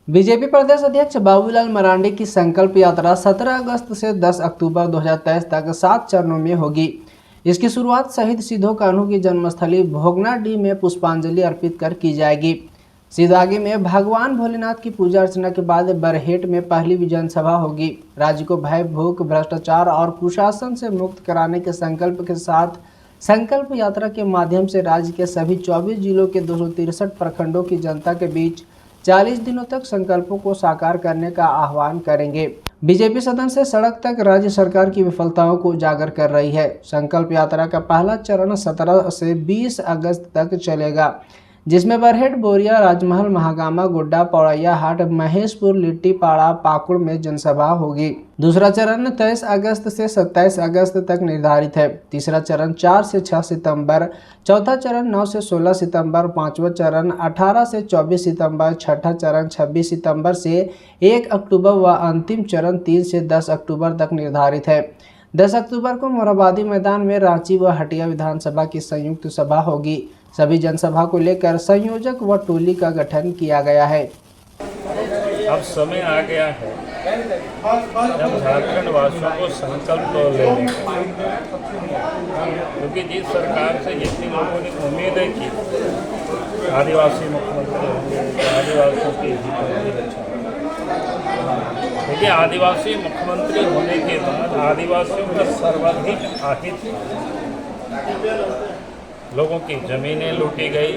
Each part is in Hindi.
बीजेपी प्रदेश अध्यक्ष बाबूलाल मरांडी की संकल्प यात्रा 17 अगस्त से 10 अक्टूबर 2023 तक 7 चरणों में होगी। इसकी शुरुआत शहीद सिद्धो कान्हू की जन्मस्थली भोगनाडीह में पुष्पांजलि अर्पित कर की जाएगी। सिदागी में भगवान भोलेनाथ की पूजा अर्चना के बाद बरहेट में पहली जनसभा होगी। राज्य को भय, भूख, भ्रष्टाचार और कुशासन से मुक्त कराने के संकल्प के साथ संकल्प यात्रा के माध्यम से राज्य के सभी 24 जिलों के 263 प्रखंडों की जनता के बीच 40 दिनों तक संकल्पों को साकार करने का आह्वान करेंगे। बीजेपी सदन से सड़क तक राज्य सरकार की विफलताओं को उजागर कर रही है। संकल्प यात्रा का पहला चरण 17 से 20 अगस्त तक चलेगा, जिसमें बरहेट, बोरिया, राजमहल, महागामा, गोड्डा, पौड़ैया हाट, महेशपुर, लिट्टीपाड़ा, पाकुड़ में जनसभा होगी। दूसरा चरण 23 अगस्त से 27 अगस्त तक निर्धारित है। तीसरा चरण 4 से 6 सितंबर, चौथा चरण 9 से 16 सितंबर, पांचवा चरण 18 से 24 सितंबर, छठा चरण 26 सितंबर से 1 अक्टूबर व अंतिम चरण 3 से 10 अक्टूबर तक निर्धारित है। 10 अक्टूबर को मोरहाबादी मैदान में रांची व हटिया विधानसभा की संयुक्त सभा होगी। सभी जनसभा को लेकर संयोजक व टोली का गठन किया गया है। अब समय आ गया है जब झारखंड वासियों को संकल्प लेने का, क्योंकि जिस सरकार से जितनी लोगों ने उम्मीदें की आदिवासी मुख्यमंत्री होंगे, आदिवासियों की हितों की रक्षा, देखिए आदिवासी मुख्यमंत्री होने के बाद आदिवासियों का सर्वाधिक आहित लोगों की ज़मीनें लूटी गई,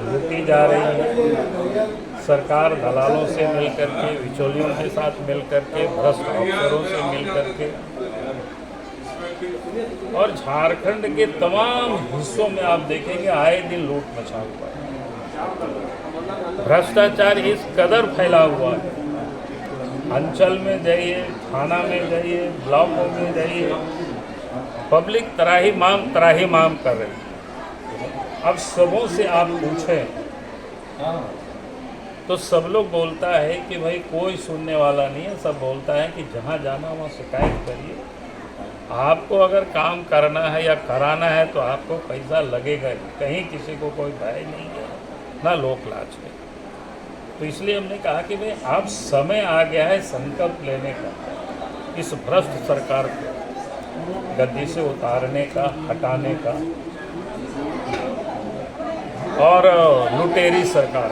लूटी जा रही है। सरकार दलालों से मिल करके, बिचौलियों के साथ मिल करके, भ्रष्ट अफसरों से मिल करके, और झारखंड के तमाम हिस्सों में आप देखेंगे आए दिन लूट मचा हुआ है। भ्रष्टाचार इस कदर फैला हुआ है, अंचल में जाइए, थाना में जाइए, ब्लॉकों में जाइए, पब्लिक त्राही माम कर रही है। अब सबों से आप पूछें तो सब लोग बोलता है कि भाई कोई सुनने वाला नहीं है, सब बोलता है कि जहाँ जाना वहाँ शिकायत करिए। आपको अगर काम करना है या कराना है तो आपको पैसा लगेगा, कहीं किसी को कोई भय नहीं है, ना लोक लाज है। तो इसलिए हमने कहा कि भाई अब समय आ गया है संकल्प लेने का, इस भ्रष्ट सरकार को गद्दी से उतारने का, हटाने का, और लुटेरी सरकार,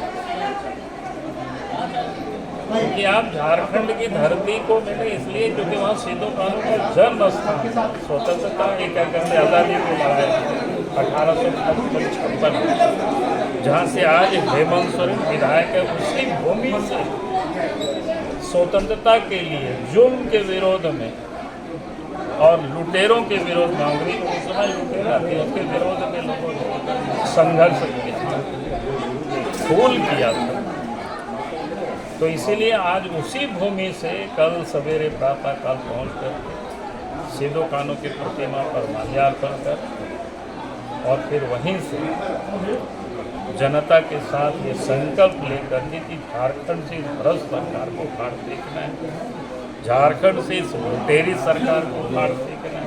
क्योंकि आप झारखंड की धरती को मिले इसलिए क्योंकि वहाँ सिद्धो कान्हू का जन्म स्थान, स्वतंत्रता की क्या कहते आज़ादी की लड़ाई 1856 जहाँ से आज हेमंत सोरेन विधायक है, उसी भूमि से स्वतंत्रता के लिए जुल्म के विरोध में और लुटेरों के विरोध में, अंग्रेज उस समय लुटेरा थे, उसके विरोध में लोगों ने संघर्ष किया, फूल किया था। तो इसीलिए आज उसी भूमि से कल सवेरे प्रातःकाल पहुँचकर सिद्धो कान्हू की प्रतिमा पर माल्यार्पण कर और फिर वहीं से जनता के साथ ये संकल्प लेकर कि झारखंड से इस भ्रष्ट सरकार को उखाड़ फेंकना है, झारखंड से इस लुटेरी सरकार को उखाड़ फेंकना है।